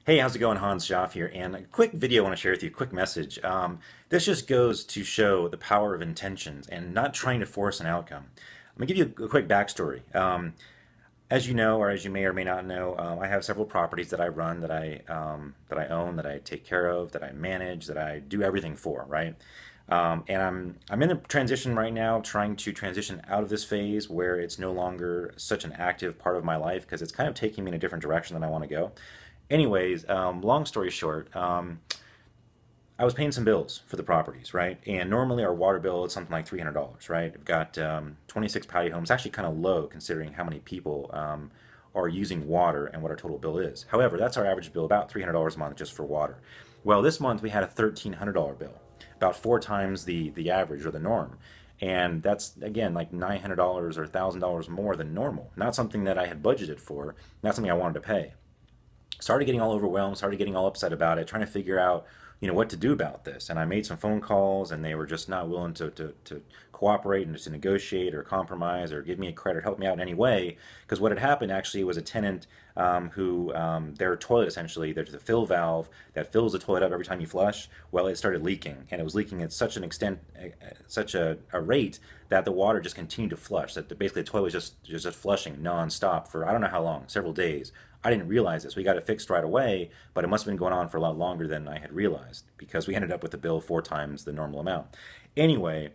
Hey, how's it going? Hans Schaff here, and a quick video I want to share with you, a quick message. This just goes to show the power of intentions and not trying to force an outcome. I'm gonna give you a quick backstory. As you know, or as you may or may not know, I have several properties that I run, that I own, that I take care of, that I manage, that I do everything for, right? And I'm in a transition right now, trying to transition out of this phase where it's no longer such an active part of my life because it's kind of taking me in a different direction than I want to go. Anyways, long story short, I was paying some bills for the properties, right? And normally our water bill is something like $300, right? We've got 26 patio homes, actually kind of low considering how many people are using water and what our total bill is. However, that's our average bill, about $300 a month just for water. Well, this month we had a $1,300 bill, about four times the average or the norm. And that's, again, like $900 or $1,000 more than normal. Not something that I had budgeted for, not something I wanted to pay. Started getting all overwhelmed, started getting all upset about it, trying to figure out, what to do about this. And I made some phone calls, and they were just not willing to cooperate and to negotiate or compromise or give me a credit, help me out in any way. Because what had happened actually was a tenant who, their toilet essentially, there's a fill valve that fills the toilet up every time you flush. Well, it started leaking, and it was leaking at such an extent, such a rate that the water just continued to flush. That basically the toilet was just flushing nonstop for I don't know how long, several days. I didn't realize this. We got it fixed right away, but it must have been going on for a lot longer than I had realized because we ended up with a bill four times the normal amount. Anyway,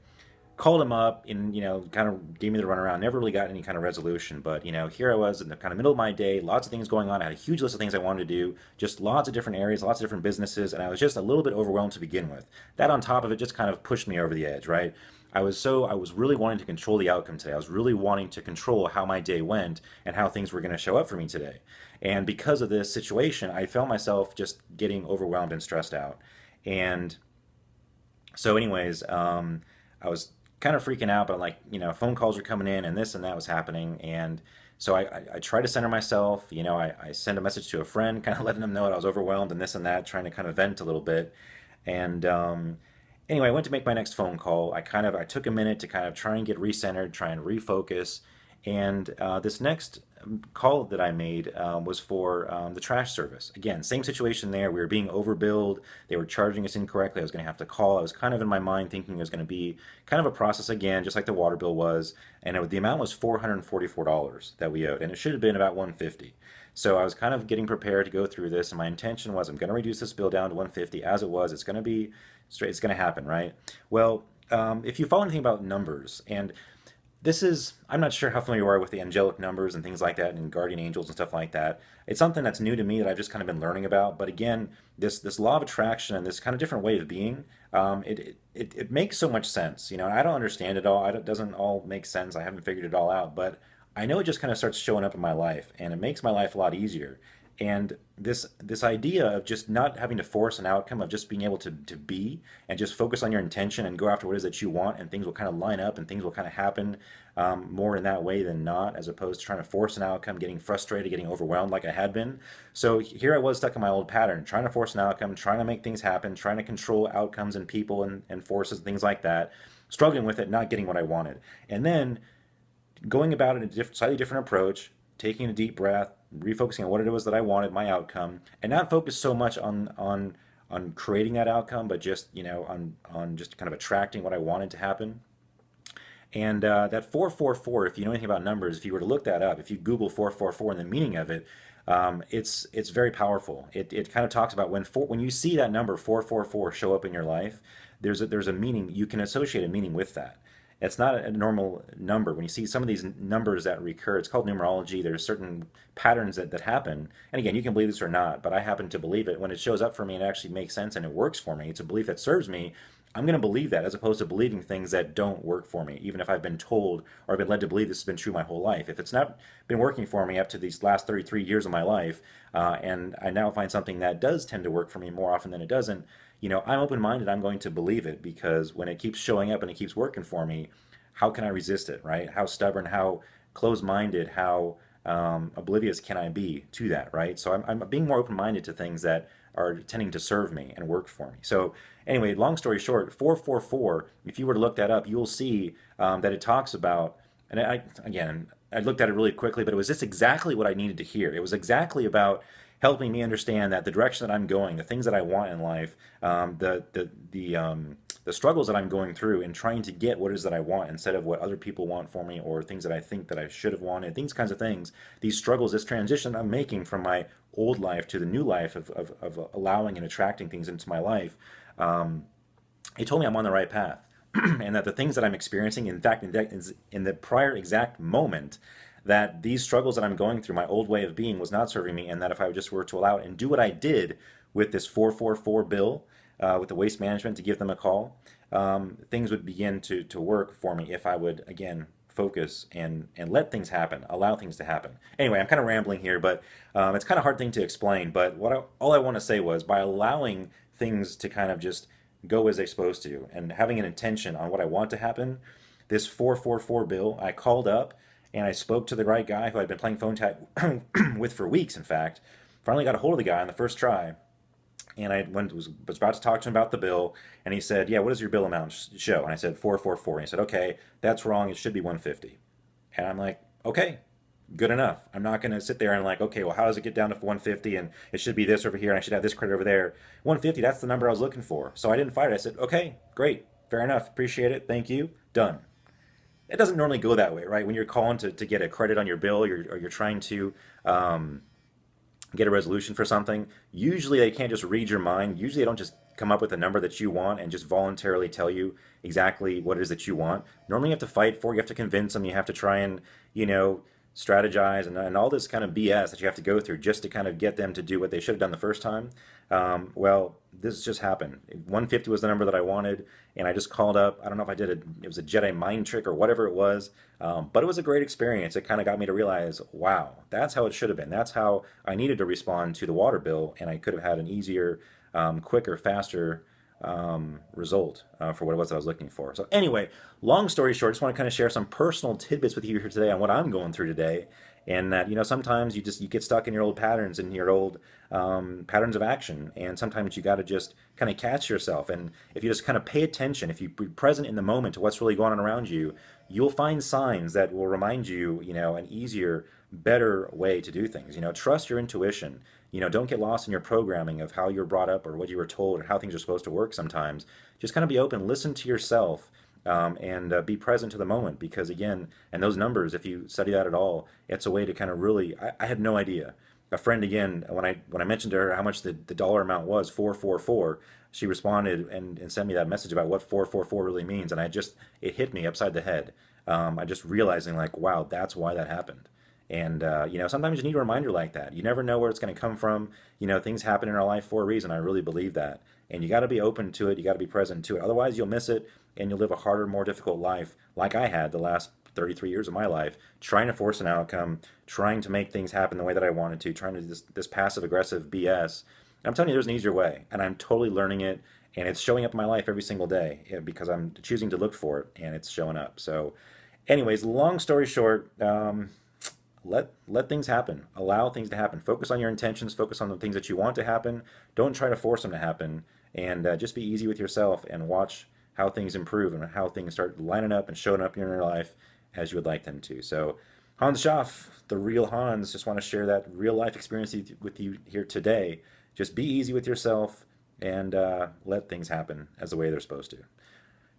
called him up and kind of gave me the runaround. Never really got any kind of resolution, but here I was in the kind of middle of my day, lots of things going on. I had a huge list of things I wanted to do, just lots of different areas, lots of different businesses, and I was just a little bit overwhelmed to begin with. That on top of it just kind of pushed me over the edge, right? I was really wanting to control the outcome today. I was really wanting to control how my day went and how things were going to show up for me today. And because of this situation, I found myself just getting overwhelmed and stressed out. And so, anyways, I was kind of freaking out, but like, phone calls were coming in and this and that was happening. And so I tried to center myself. I sent a message to a friend, kind of letting them know that I was overwhelmed and this and that, trying to kind of vent a little bit. And anyway, I went to make my next phone call. I took a minute to kind of try and get recentered, try and refocus. And this next call that I made was for the trash service. Again, same situation there. We were being overbilled. They were charging us incorrectly. I was going to have to call. I was kind of in my mind thinking it was going to be kind of a process again, just like the water bill was. And the amount was $444 that we owed, and it should have been about $150. So I was kind of getting prepared to go through this, and my intention was I'm going to reduce this bill down to $150 as it was. It's going to be straight. It's going to happen, right? Well, if you follow anything about numbers and I'm not sure how familiar you are with the angelic numbers and things like that and guardian angels and stuff like that. It's something that's new to me that I've just kind of been learning about. But again, this law of attraction and this kind of different way of being, it makes so much sense. I don't understand it all. It doesn't all make sense. I haven't figured it all out. But I know it just kind of starts showing up in my life and it makes my life a lot easier. And this idea of just not having to force an outcome, of just being able to be and just focus on your intention and go after what it is that you want, and things will kind of line up and things will kind of happen more in that way than not, as opposed to trying to force an outcome, getting frustrated, getting overwhelmed like I had been. So here I was stuck in my old pattern, trying to force an outcome, trying to make things happen, trying to control outcomes and people and forces and things like that, struggling with it, not getting what I wanted. And then going about it in a slightly different approach, taking a deep breath, refocusing on what it was that I wanted, my outcome, and not focus so much on creating that outcome, but just on just kind of attracting what I wanted to happen. And that 444, if you know anything about numbers, if you were to look that up, if you Google 444 and the meaning of it, it's very powerful. It kind of talks about when you see that number 444 show up in your life, there's a meaning. You can associate a meaning with that. It's not a normal number. When you see some of these numbers that recur, it's called numerology. There's certain patterns that happen. And again, you can believe this or not, but I happen to believe it. When it shows up for me, it actually makes sense and it works for me. It's a belief that serves me. I'm going to believe that as opposed to believing things that don't work for me, even if I've been told or I've been led to believe this has been true my whole life. If it's not been working for me up to these last 33 years of my life, and I now find something that does tend to work for me more often than it doesn't, I'm open-minded. I'm going to believe it because when it keeps showing up and it keeps working for me, how can I resist it, right? How stubborn, how closed-minded, how oblivious can I be to that, right? So I'm being more open-minded to things that are tending to serve me and work for me. So anyway, long story short, 444, if you were to look that up, you'll see that it talks about, and I looked at it really quickly, but it was just exactly what I needed to hear. It was exactly about, helping me understand that the direction that I'm going, the things that I want in life, the struggles that I'm going through and trying to get what it is that I want instead of what other people want for me or things that I think that I should have wanted, these kinds of things, these struggles, this transition I'm making from my old life to the new life of allowing and attracting things into my life, it told me I'm on the right path. And that the things that I'm experiencing, in fact, in the prior exact moment, that these struggles that I'm going through, my old way of being was not serving me, and that if I just were to allow it and do what I did with this 444 bill, with the waste management to give them a call, things would begin to work for me if I would, again, focus and let things happen, allow things to happen. Anyway, I'm kind of rambling here, but it's kind of a hard thing to explain. But all I want to say was by allowing things to kind of just go as they're supposed to and having an intention on what I want to happen, this 444 bill, I called up and I spoke to the right guy who I'd been playing phone tag with for weeks, in fact. Finally got a hold of the guy on the first try. And was about to talk to him about the bill, and he said, "Yeah, what does your bill amount show?" And I said, 444. And he said, "Okay, that's wrong. It should be 150." And I'm like, "Okay, good enough. I'm not going to sit there and like, okay, well, how does it get down to 150? And it should be this over here, and I should have this credit over there. 150, that's the number I was looking for." So I didn't fight it. I said, "Okay, great, fair enough. Appreciate it. Thank you. Done." It doesn't normally go that way, right? When you're calling to get a credit on your bill, or you're trying to get a resolution for something, usually they can't just read your mind. Usually they don't just come up with a number that you want and just voluntarily tell you exactly what it is that you want. Normally you have to fight for it. You have to convince them. You have to try and, strategize and all this kind of BS that you have to go through just to kind of get them to do what they should have done the first time. Well, this just happened. 150 was the number that I wanted, and I just called up. I don't know if it was a Jedi Mind trick or whatever it was, but it was a great experience. It kind of got me to realize, wow, that's how it should have been. That's how I needed to respond to the water bill, and I could have had an easier, quicker, faster result for what it was that I was looking for. So anyway, long story short, just want to kind of share some personal tidbits with you here today on what I'm going through today. And that, sometimes you get stuck in your old patterns and your old patterns of action. And sometimes you got to just kind of catch yourself. And if you just kind of pay attention, if you be present in the moment to what's really going on around you, you'll find signs that will remind you, an easier, better way to do things. Trust your intuition. Don't get lost in your programming of how you're brought up or what you were told or how things are supposed to work sometimes. Just kind of be open, listen to yourself, and be present to the moment, because again, and those numbers, if you study that at all, it's a way to kind of really, I had no idea. A friend, again, when I mentioned to her how much the dollar amount was, 444, she responded and sent me that message about what 444 really means, and it hit me upside the head. I just realizing like, wow, that's why that happened. And, sometimes you need a reminder like that. You never know where it's going to come from. Things happen in our life for a reason. I really believe that. And you got to be open to it. You got to be present to it. Otherwise, you'll miss it and you'll live a harder, more difficult life like I had the last 33 years of my life, trying to force an outcome, trying to make things happen the way that I wanted to, trying to do this passive aggressive BS. And I'm telling you, there's an easier way. And I'm totally learning it. And it's showing up in my life every single day because I'm choosing to look for it and it's showing up. So anyways, long story short, let things happen. Allow things to happen. Focus on your intentions. Focus on the things that you want to happen. Don't try to force them to happen. And just be easy with yourself and watch how things improve and how things start lining up and showing up in your life as you would like them to. So Hans Schaff, the real Hans, just want to share that real life experience with you here today. Just be easy with yourself and let things happen as the way they're supposed to.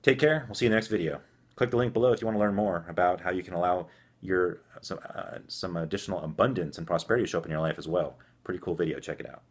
Take care. We'll see you in the next video. Click the link below if you want to learn more about how you can allow some additional abundance and prosperity to show up in your life as well. Pretty cool video. Check it out.